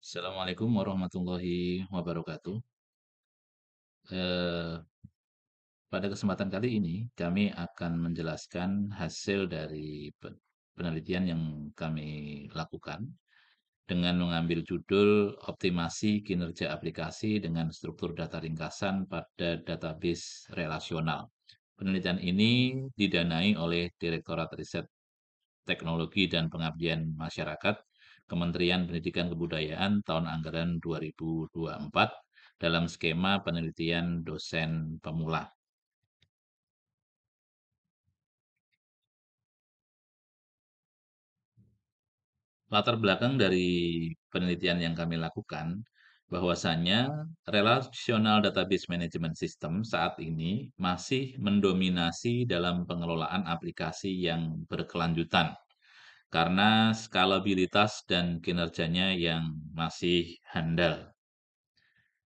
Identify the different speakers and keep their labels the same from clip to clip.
Speaker 1: Assalamualaikum warahmatullahi wabarakatuh. Eee, Pada kesempatan kali ini, kami akan menjelaskan hasil dari penelitian yang kami lakukan dengan mengambil judul "Optimasi Kinerja Aplikasi dengan Struktur Data Ringkasan pada Database Relasional". Penelitian ini didanai oleh Direktorat Riset Teknologi dan Pengabdian Masyarakat, Kementerian Pendidikan Kebudayaan tahun anggaran 2024 dalam skema penelitian dosen pemula. Latar belakang dari penelitian yang kami lakukan, bahwasannya relational database management system saat ini masih mendominasi dalam pengelolaan aplikasi yang berkelanjutan karena skalabilitas dan kinerjanya yang masih handal.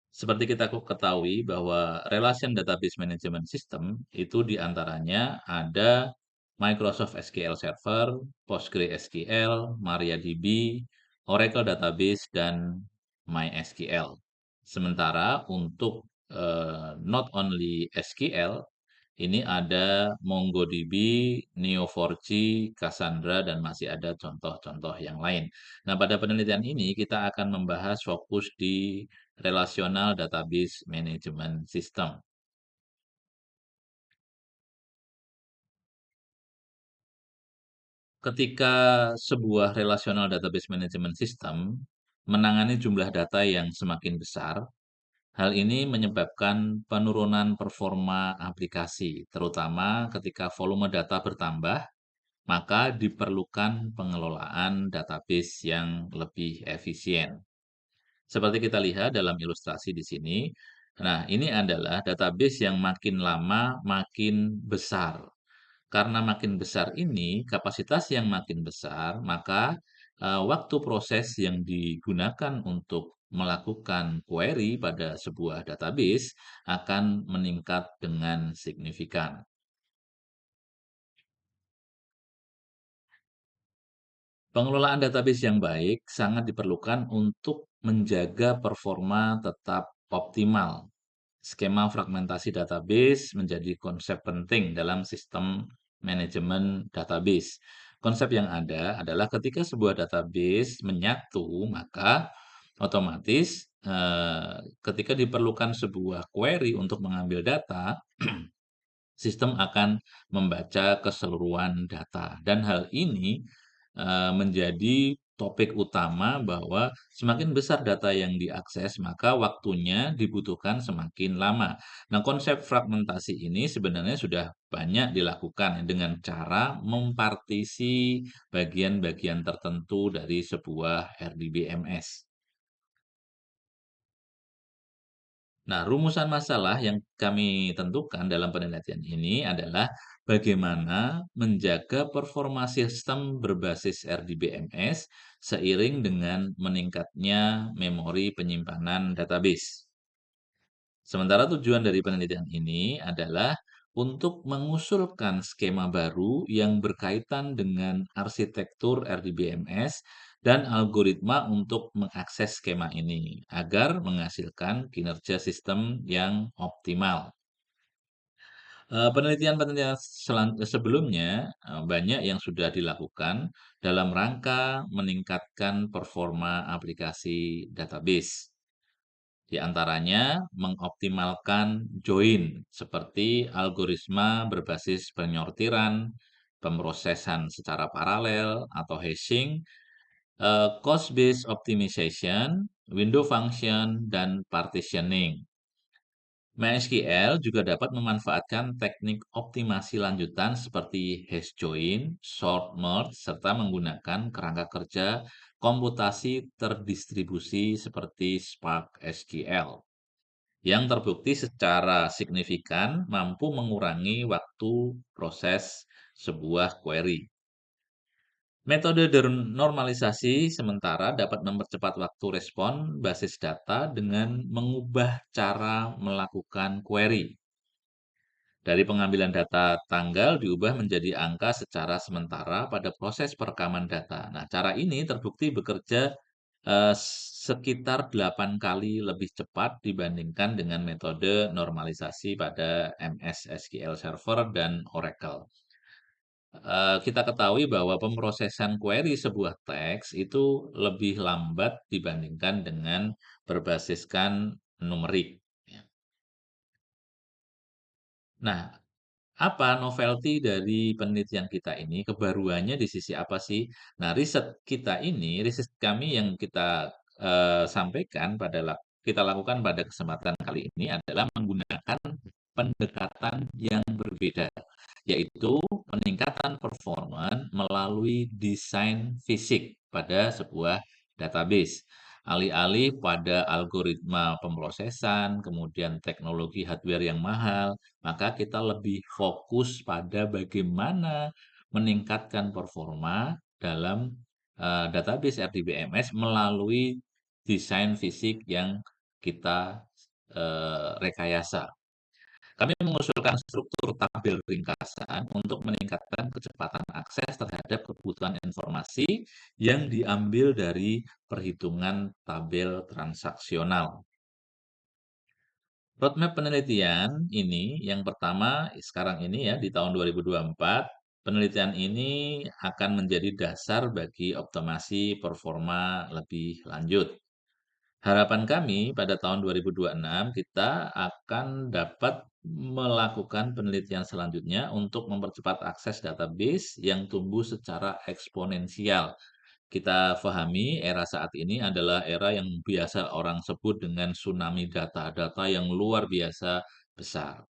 Speaker 1: Seperti kita ketahui bahwa Relation Database Management System itu diantaranya ada Microsoft SQL Server, PostgreSQL, MariaDB, Oracle Database, dan MySQL. Sementara untuk not only SQL, ini ada MongoDB, Neo4j, Cassandra, dan masih ada contoh-contoh yang lain. Nah, pada penelitian ini kita akan membahas fokus di Relational Database Management System. Ketika sebuah Relational Database Management System menangani jumlah data yang semakin besar, hal ini menyebabkan penurunan performa aplikasi, terutama ketika volume data bertambah, maka diperlukan pengelolaan database yang lebih efisien. Seperti kita lihat dalam ilustrasi di sini, nah ini adalah database yang makin lama makin besar. Karena makin besar ini, kapasitas yang makin besar, maka waktu proses yang digunakan untuk melakukan query pada sebuah database akan meningkat dengan signifikan. Pengelolaan database yang baik sangat diperlukan untuk menjaga performa tetap optimal. Skema fragmentasi database menjadi konsep penting dalam sistem manajemen database. Konsep yang ada adalah ketika sebuah database menyatu, maka otomatis ketika diperlukan sebuah query untuk mengambil data, sistem akan membaca keseluruhan data. Dan hal ini menjadi topik utama bahwa semakin besar data yang diakses, maka waktunya dibutuhkan semakin lama. Nah, konsep fragmentasi ini sebenarnya sudah banyak dilakukan dengan cara mempartisi bagian-bagian tertentu dari sebuah RDBMS. Nah, rumusan masalah yang kami tentukan dalam penelitian ini adalah bagaimana menjaga performa sistem berbasis RDBMS seiring dengan meningkatnya memori penyimpanan database. Sementara tujuan dari penelitian ini adalah untuk mengusulkan skema baru yang berkaitan dengan arsitektur RDBMS dan algoritma untuk mengakses skema ini agar menghasilkan kinerja sistem yang optimal. Penelitian-penelitian sebelumnya banyak yang sudah dilakukan dalam rangka meningkatkan performa aplikasi database. Di antaranya mengoptimalkan join seperti algoritma berbasis penyortiran, pemrosesan secara paralel atau hashing, cost-based optimization, window function, dan partitioning. MySQL juga dapat memanfaatkan teknik optimasi lanjutan seperti hash join, sort merge, serta menggunakan kerangka kerja komputasi terdistribusi seperti Spark SQL yang terbukti secara signifikan mampu mengurangi waktu proses sebuah query. Metode normalisasi sementara dapat mempercepat waktu respon basis data dengan mengubah cara melakukan query. Dari pengambilan data tanggal diubah menjadi angka secara sementara pada proses perekaman data. Nah, cara ini terbukti bekerja sekitar 8 kali lebih cepat dibandingkan dengan metode normalisasi pada MS SQL Server dan Oracle. Kita ketahui bahwa pemrosesan query sebuah teks itu lebih lambat dibandingkan dengan berbasiskan numerik, ya. Nah, apa novelty dari penelitian kita ini? Kebaruannya di sisi apa sih? Nah, riset kami yang kita sampaikan kita lakukan pada kesempatan kali ini adalah menggunakan pendekatan yang berbeda, yaitu peningkatan performa melalui desain fisik pada sebuah database. Alih-alih pada algoritma pemrosesan, kemudian teknologi hardware yang mahal, maka kita lebih fokus pada bagaimana meningkatkan performa dalam database RDBMS melalui desain fisik yang kita rekayasa. Kami mengusulkan struktur tabel ringkasan untuk meningkatkan kecepatan akses terhadap kebutuhan informasi yang diambil dari perhitungan tabel transaksional. Roadmap penelitian ini yang pertama sekarang ini ya di tahun 2024, penelitian ini akan menjadi dasar bagi optimasi performa lebih lanjut. Harapan kami pada tahun 2026 kita akan dapat melakukan penelitian selanjutnya untuk mempercepat akses database yang tumbuh secara eksponensial. Kita pahami era saat ini adalah era yang biasa orang sebut dengan tsunami data-data yang luar biasa besar.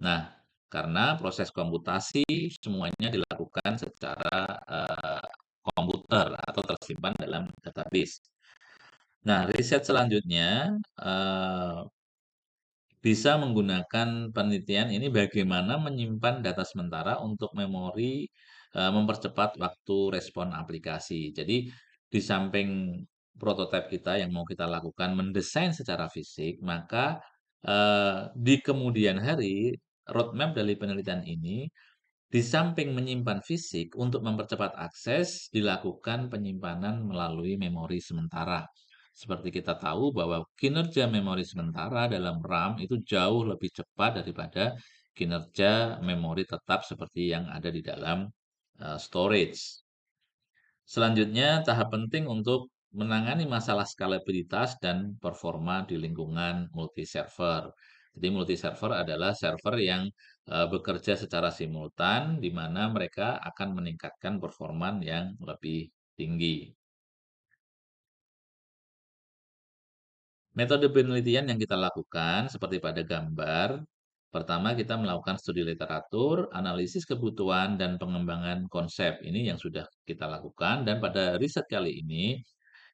Speaker 1: Nah, karena proses komputasi semuanya dilakukan secara komputer atau tersimpan dalam database. Nah, riset selanjutnya bisa menggunakan penelitian ini bagaimana menyimpan data sementara untuk memori, mempercepat waktu respon aplikasi. Jadi, di samping prototipe kita yang mau kita lakukan mendesain secara fisik, maka, di kemudian hari roadmap dari penelitian ini di samping menyimpan fisik, untuk mempercepat akses, dilakukan penyimpanan melalui memori sementara. Seperti kita tahu bahwa kinerja memori sementara dalam RAM itu jauh lebih cepat daripada kinerja memori tetap seperti yang ada di dalam storage. Selanjutnya, tahap penting untuk menangani masalah skalabilitas dan performa di lingkungan multi-server. Jadi multi-server adalah server yang bekerja secara simultan, di mana mereka akan meningkatkan performa yang lebih tinggi. Metode penelitian yang kita lakukan seperti pada gambar, pertama kita melakukan studi literatur, analisis kebutuhan, dan pengembangan konsep. Ini yang sudah kita lakukan, dan pada riset kali ini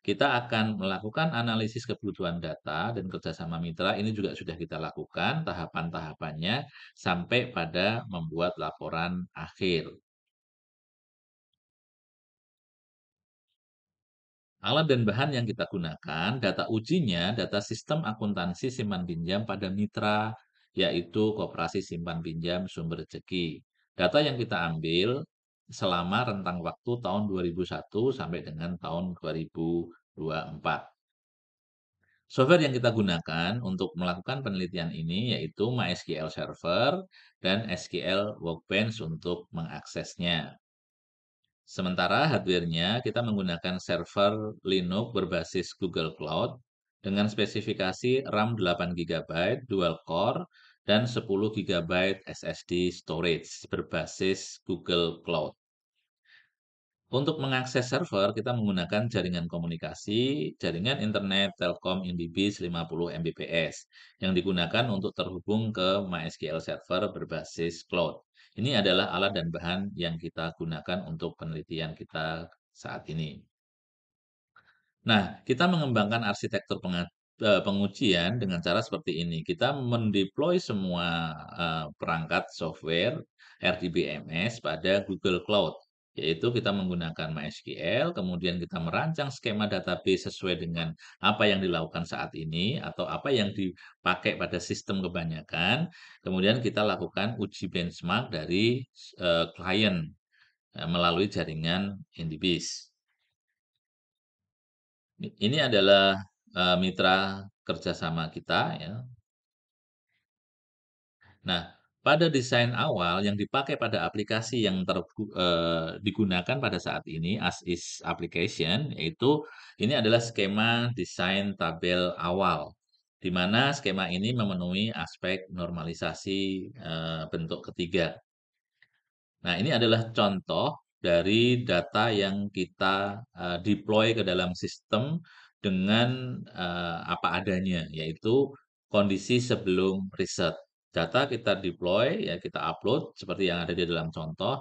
Speaker 1: kita akan melakukan analisis kebutuhan data dan kerjasama mitra. Ini juga sudah kita lakukan tahapan-tahapannya sampai pada membuat laporan akhir. Alat dan bahan yang kita gunakan, data ujinya, data sistem akuntansi simpan pinjam pada mitra, yaitu Koperasi Simpan Pinjam Sumber Rezeki. Data yang kita ambil selama rentang waktu tahun 2001 sampai dengan tahun 2024. Software yang kita gunakan untuk melakukan penelitian ini yaitu MySQL Server dan SQL Workbench untuk mengaksesnya. Sementara hardware-nya kita menggunakan server Linux berbasis Google Cloud dengan spesifikasi RAM 8 GB dual core dan 10 GB SSD storage berbasis Google Cloud. Untuk mengakses server, kita menggunakan jaringan komunikasi, jaringan internet Telkom IndiBis 50 Mbps yang digunakan untuk terhubung ke MySQL Server berbasis cloud. Ini adalah alat dan bahan yang kita gunakan untuk penelitian kita saat ini. Nah, kita mengembangkan arsitektur pengujian dengan cara seperti ini. Kita mendeploy semua perangkat software RDBMS pada Google Cloud, yaitu kita menggunakan MySQL, kemudian kita merancang skema database sesuai dengan apa yang dilakukan saat ini atau apa yang dipakai pada sistem kebanyakan. Kemudian kita lakukan uji benchmark dari klien melalui jaringan IndiBis. Ini adalah mitra kerjasama kita ya. Nah, pada desain awal yang dipakai pada aplikasi yang digunakan pada saat ini, as is application, yaitu ini adalah skema desain tabel awal, di mana skema ini memenuhi aspek normalisasi, bentuk ketiga. Nah, ini adalah contoh dari data yang kita, deploy ke dalam sistem dengan, apa adanya, yaitu kondisi sebelum riset. Data kita deploy, ya kita upload seperti yang ada di dalam contoh,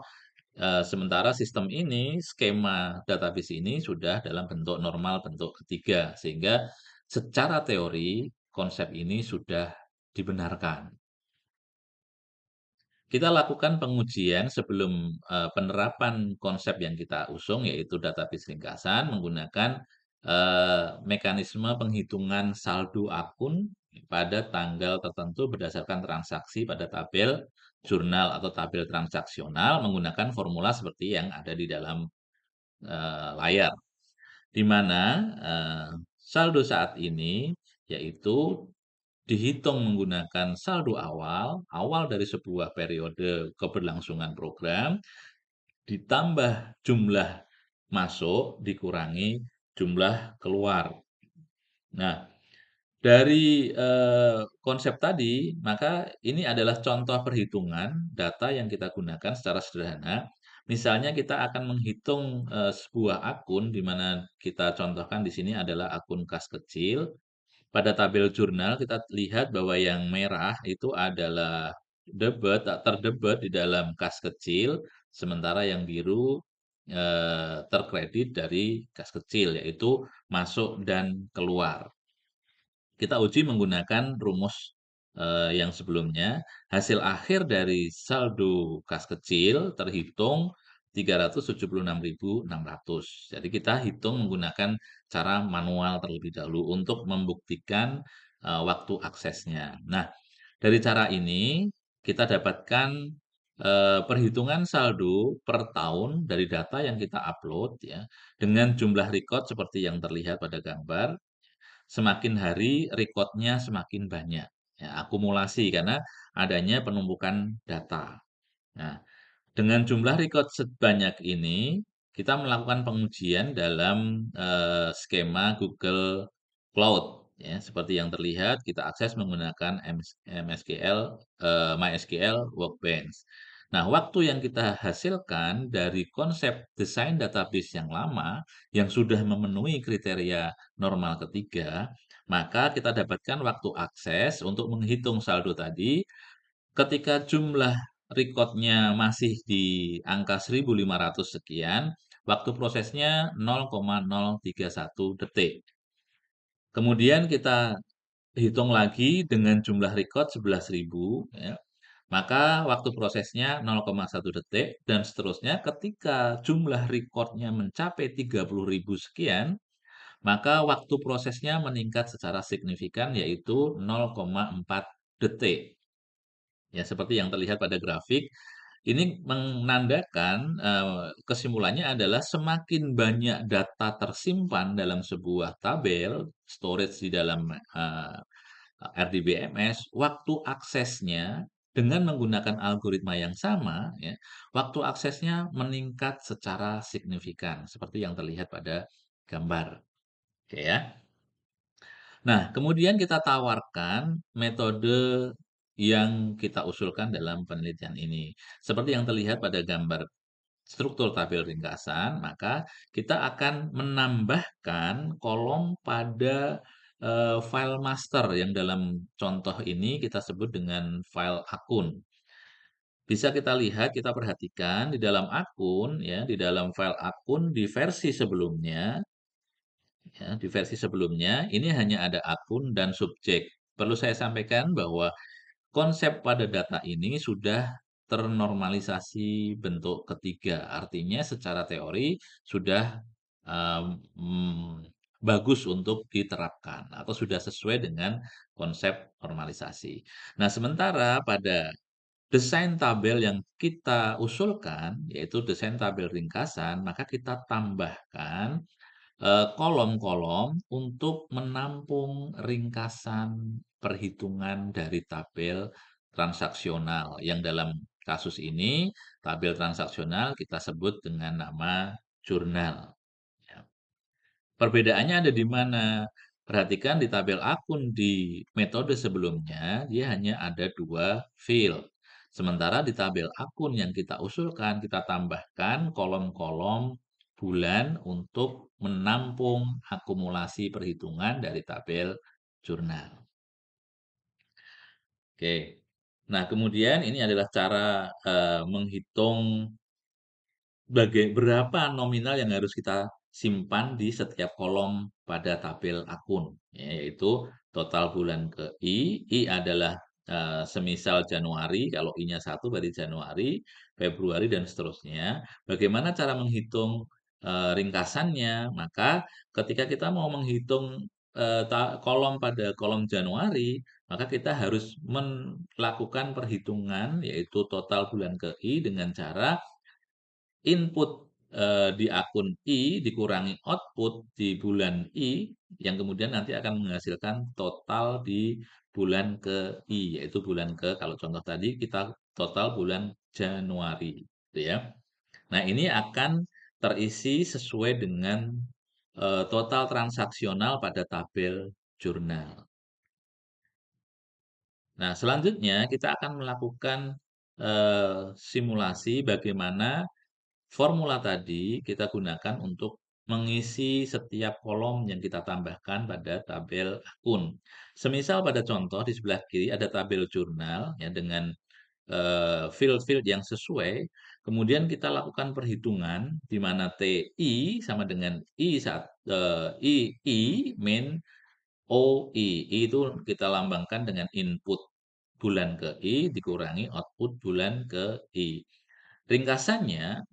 Speaker 1: sementara sistem ini, skema database ini sudah dalam bentuk normal, bentuk ketiga, sehingga secara teori konsep ini sudah dibenarkan. Kita lakukan pengujian sebelum, penerapan konsep yang kita usung, yaitu database ringkasan menggunakan, mekanisme penghitungan saldo akun pada tanggal tertentu berdasarkan transaksi pada tabel jurnal atau tabel transaksional menggunakan formula seperti yang ada di dalam, layar. Di mana, saldo saat ini yaitu dihitung menggunakan saldo awal, awal dari sebuah periode keberlangsungan program, ditambah jumlah masuk dikurangi jumlah keluar. Nah, dari, konsep tadi, maka ini adalah contoh perhitungan data yang kita gunakan secara sederhana. Misalnya kita akan menghitung, sebuah akun di mana kita contohkan di sini adalah akun kas kecil. Pada tabel jurnal kita lihat bahwa yang merah itu adalah terdebit di dalam kas kecil, sementara yang biru, terkredit dari kas kecil, yaitu masuk dan keluar. Kita uji menggunakan rumus, yang sebelumnya, hasil akhir dari saldo kas kecil terhitung 376.600. Jadi kita hitung menggunakan cara manual terlebih dahulu untuk membuktikan, waktu aksesnya. Nah, dari cara ini kita dapatkan, perhitungan saldo per tahun dari data yang kita upload ya, dengan jumlah record seperti yang terlihat pada gambar. Semakin hari record-nya semakin banyak, ya akumulasi karena adanya penumpukan data. Nah, dengan jumlah record sebanyak ini, kita melakukan pengujian dalam, skema Google Cloud, ya. Seperti yang terlihat, kita akses menggunakan MSQL, MySQL Workbench. Nah, waktu yang kita hasilkan dari konsep desain database yang lama, yang sudah memenuhi kriteria normal ketiga, maka kita dapatkan waktu akses untuk menghitung saldo tadi ketika jumlah record-nya masih di angka 1.500 sekian, waktu prosesnya 0,031 detik. Kemudian kita hitung lagi dengan jumlah record 11.000 ya, maka waktu prosesnya 0,1 detik dan seterusnya ketika jumlah record-nya mencapai 30.000 sekian, maka waktu prosesnya meningkat secara signifikan yaitu 0,4 detik. Ya, seperti yang terlihat pada grafik, ini menandakan, kesimpulannya adalah semakin banyak data tersimpan dalam sebuah tabel, storage di dalam, RDBMS, waktu aksesnya dengan menggunakan algoritma yang sama ya, waktu aksesnya meningkat secara signifikan, seperti yang terlihat pada gambar, oke ya. Nah, kemudian kita tawarkan metode yang kita usulkan dalam penelitian ini. Seperti yang terlihat pada gambar struktur tabel ringkasan, maka kita akan menambahkan kolom pada file master yang dalam contoh ini kita sebut dengan file akun. Bisa kita lihat, kita perhatikan di dalam akun ya, di dalam file akun di versi sebelumnya ya, di versi sebelumnya ini hanya ada akun dan subjek. Perlu saya sampaikan bahwa konsep pada data ini sudah ternormalisasi bentuk ketiga. Artinya secara teori sudah bagus untuk diterapkan atau sudah sesuai dengan konsep normalisasi. Nah, sementara pada desain tabel yang kita usulkan, yaitu desain tabel ringkasan, maka kita tambahkan kolom-kolom untuk menampung ringkasan perhitungan dari tabel transaksional, yang dalam kasus ini tabel transaksional kita sebut dengan nama jurnal, ya. Perbedaannya ada di mana? Perhatikan di tabel akun di metode sebelumnya, dia hanya ada 2 field. Sementara di tabel akun yang kita usulkan, kita tambahkan kolom-kolom bulan untuk menampung akumulasi perhitungan dari tabel jurnal. Oke. Nah, kemudian ini adalah cara, menghitung berapa nominal yang harus kita simpan di setiap kolom pada tabel akun, ya, yaitu total bulan ke I adalah, semisal Januari, kalau I-nya 1 berarti Januari, Februari, dan seterusnya. Bagaimana cara menghitung, ringkasannya? Maka ketika kita mau menghitung, kolom pada kolom Januari, maka kita harus melakukan perhitungan, yaitu total bulan ke I dengan cara input, di akun I dikurangi output di bulan I, yang kemudian nanti akan menghasilkan total di bulan ke I, yaitu bulan ke kalau contoh tadi kita total bulan Januari, gitu ya. Nah, ini akan terisi sesuai dengan, total transaksional pada tabel jurnal. Nah, selanjutnya kita akan melakukan, simulasi bagaimana formula tadi kita gunakan untuk mengisi setiap kolom yang kita tambahkan pada tabel akun. Semisal pada contoh di sebelah kiri ada tabel jurnal ya dengan field-field yang sesuai, kemudian kita lakukan perhitungan di mana TI sama dengan I min OI. I itu kita lambangkan dengan input bulan ke I dikurangi output bulan ke I. Ringkasannya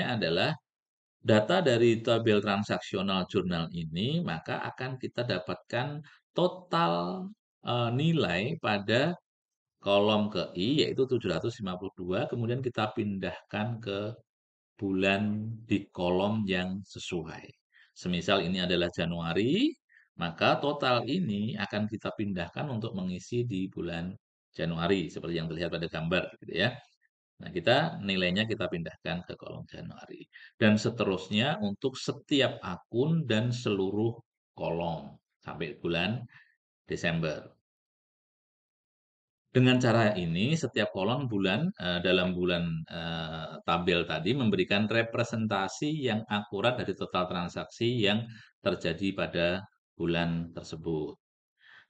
Speaker 1: adalah data dari tabel transaksional jurnal ini, maka akan kita dapatkan total, nilai pada kolom ke I, yaitu 752, kemudian kita pindahkan ke bulan di kolom yang sesuai. Semisal ini adalah Januari, maka total ini akan kita pindahkan untuk mengisi di bulan Januari, seperti yang terlihat pada gambar, gitu ya. Nah, nilainya kita pindahkan ke kolom Januari. Dan seterusnya untuk setiap akun dan seluruh kolom sampai bulan Desember. Dengan cara ini, setiap kolom dalam bulan tabel tadi memberikan representasi yang akurat dari total transaksi yang terjadi pada bulan tersebut.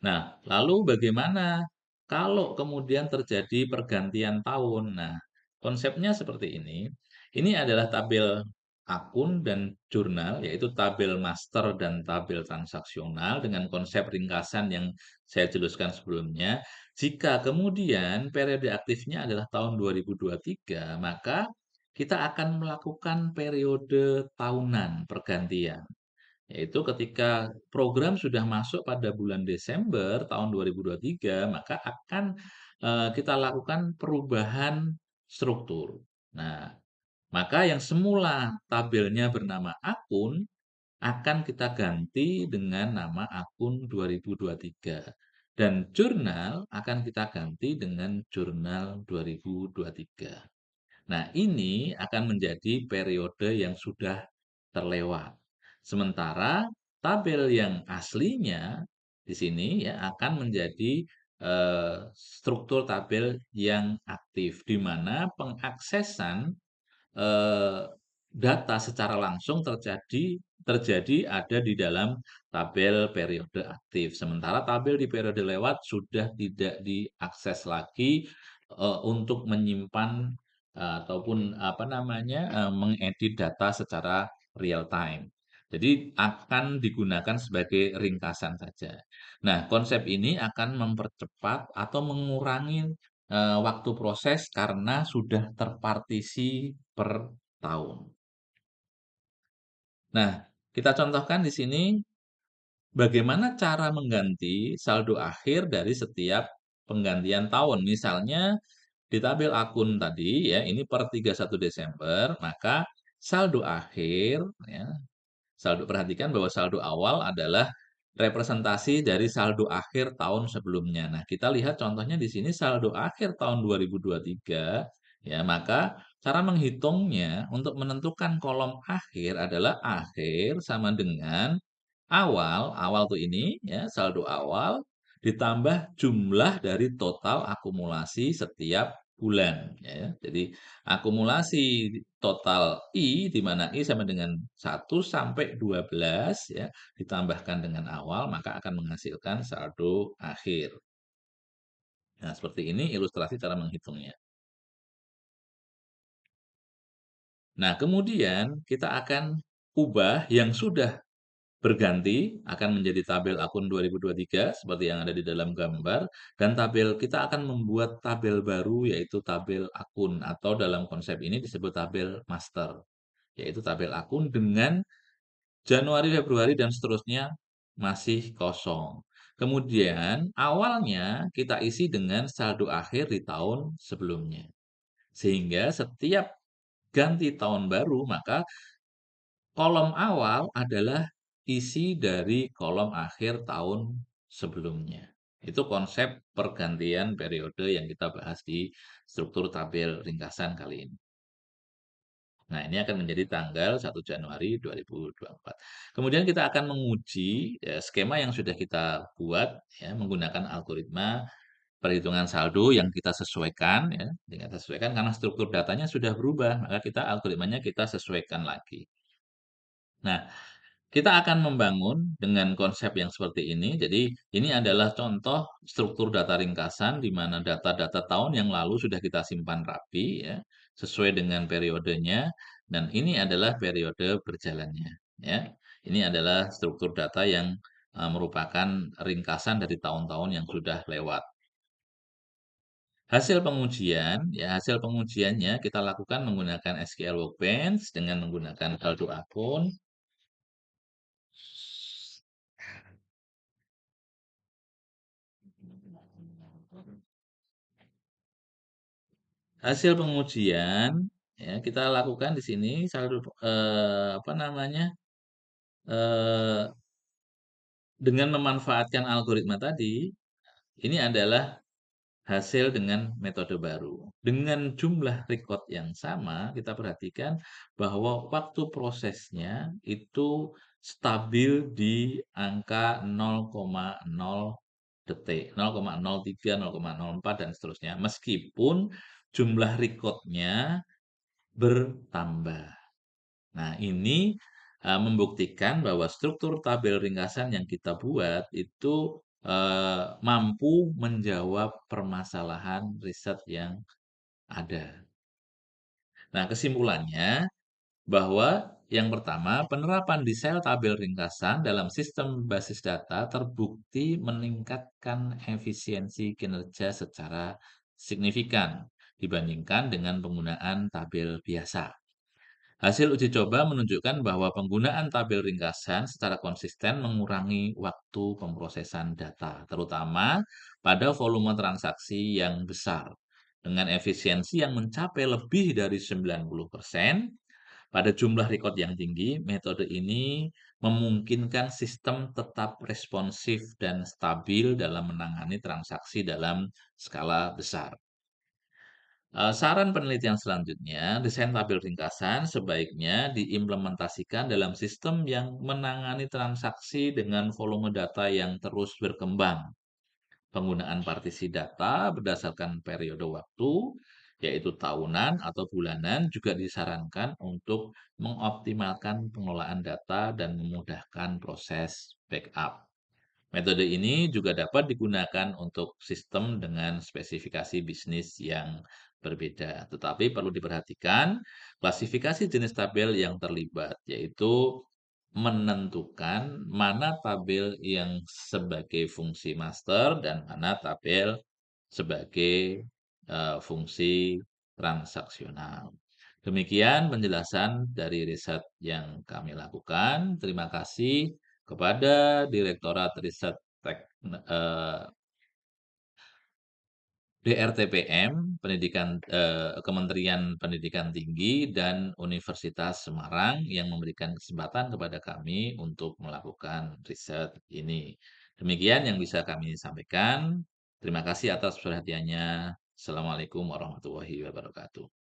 Speaker 1: Nah, lalu bagaimana kalau kemudian terjadi pergantian tahun? Nah, konsepnya seperti ini. Ini adalah tabel akun dan jurnal, yaitu tabel master dan tabel transaksional dengan konsep ringkasan yang saya jelaskan sebelumnya. Jika kemudian periode aktifnya adalah tahun 2023, maka kita akan melakukan periode tahunan pergantian. Yaitu ketika program sudah masuk pada bulan Desember tahun 2023, maka akan, kita lakukan perubahan struktur. Nah, maka yang semula tabelnya bernama akun, akan kita ganti dengan nama akun 2023. Dan jurnal akan kita ganti dengan jurnal 2023. Nah, ini akan menjadi periode yang sudah terlewat. Sementara tabel yang aslinya di sini ya akan menjadi struktur tabel yang aktif, di mana pengaksesan eh, data secara langsung terjadi ada di dalam tabel periode aktif. Sementara tabel di periode lewat sudah tidak diakses lagi untuk menyimpan ataupun apa namanya mengedit data secara real time. Jadi akan digunakan sebagai ringkasan saja. Nah, konsep ini akan mempercepat atau mengurangi waktu proses karena sudah terpartisi per tahun. Nah, kita contohkan di sini bagaimana cara mengganti saldo akhir dari setiap penggantian tahun. Misalnya di tabel akun tadi ya, ini per 31 Desember, maka saldo akhir ya, Perhatikan bahwa saldo awal adalah representasi dari saldo akhir tahun sebelumnya. Nah, kita lihat contohnya di sini saldo akhir tahun 2023, ya, maka cara menghitungnya untuk menentukan kolom akhir adalah akhir sama dengan awal tuh ini ya, saldo awal ditambah jumlah dari total akumulasi setiap bulan ya. Jadi akumulasi total I di mana I sama dengan 1 sampai 12 ya, ditambahkan dengan awal maka akan menghasilkan saldo akhir. Nah, seperti ini ilustrasi cara menghitungnya. Nah, kemudian kita akan ubah yang sudah berganti akan menjadi tabel akun 2023 seperti yang ada di dalam gambar dan kita akan membuat tabel baru yaitu tabel akun atau dalam konsep ini disebut tabel master, yaitu tabel akun dengan Januari, Februari dan seterusnya masih kosong. Kemudian awalnya kita isi dengan saldo akhir di tahun sebelumnya. Sehingga setiap ganti tahun baru maka kolom awal adalah isi dari kolom akhir tahun sebelumnya. Itu konsep pergantian periode yang kita bahas di struktur tabel ringkasan kali ini. Nah, ini akan menjadi tanggal 1 Januari 2024. Kemudian kita akan menguji ya, skema yang sudah kita buat ya, menggunakan algoritma perhitungan saldo yang kita sesuaikan ya, dengan sesuaikan karena struktur datanya sudah berubah, maka algoritmanya kita sesuaikan lagi. Nah, kita akan membangun dengan konsep yang seperti ini. Jadi, ini adalah contoh struktur data ringkasan di mana data-data tahun yang lalu sudah kita simpan rapi ya, sesuai dengan periodenya dan ini adalah periode berjalannya ya. Ini adalah struktur data yang merupakan ringkasan dari tahun-tahun yang sudah lewat. Hasil pengujiannya kita lakukan menggunakan SQL Workbench dengan menggunakan saldo akun. Hasil pengujian ya kita lakukan di sini apa namanya? eh, dengan memanfaatkan algoritma tadi, ini adalah hasil dengan metode baru. Dengan jumlah record yang sama, kita perhatikan bahwa waktu prosesnya itu stabil di angka 0,0 detik, 0,03, 0,04 dan seterusnya. Meskipun jumlah recordnya bertambah. Nah, ini membuktikan bahwa struktur tabel ringkasan yang kita buat itu mampu menjawab permasalahan riset yang ada. Nah, kesimpulannya bahwa yang pertama, penerapan desain tabel ringkasan dalam sistem basis data terbukti meningkatkan efisiensi kinerja secara signifikan dibandingkan dengan penggunaan tabel biasa. Hasil uji coba menunjukkan bahwa penggunaan tabel ringkasan secara konsisten mengurangi waktu pemrosesan data, terutama pada volume transaksi yang besar. Dengan efisiensi yang mencapai lebih dari 90%, pada jumlah record yang tinggi, metode ini memungkinkan sistem tetap responsif dan stabil dalam menangani transaksi dalam skala besar. Saran penelitian selanjutnya, desain tabel ringkasan sebaiknya diimplementasikan dalam sistem yang menangani transaksi dengan volume data yang terus berkembang. Penggunaan partisi data berdasarkan periode waktu, yaitu tahunan atau bulanan, juga disarankan untuk mengoptimalkan pengelolaan data dan memudahkan proses backup. Metode ini juga dapat digunakan untuk sistem dengan spesifikasi bisnis yang berbeda. Tetapi perlu diperhatikan klasifikasi jenis tabel yang terlibat, yaitu menentukan mana tabel yang sebagai fungsi master dan mana tabel sebagai fungsi transaksional. Demikian penjelasan dari riset yang kami lakukan. Terima kasih kepada Direktorat Riset DRTPM, Kementerian Pendidikan Tinggi dan Universitas Semarang yang memberikan kesempatan kepada kami untuk melakukan riset ini. Demikian yang bisa kami sampaikan. Terima kasih atas perhatiannya. Assalamualaikum warahmatullahi wabarakatuh.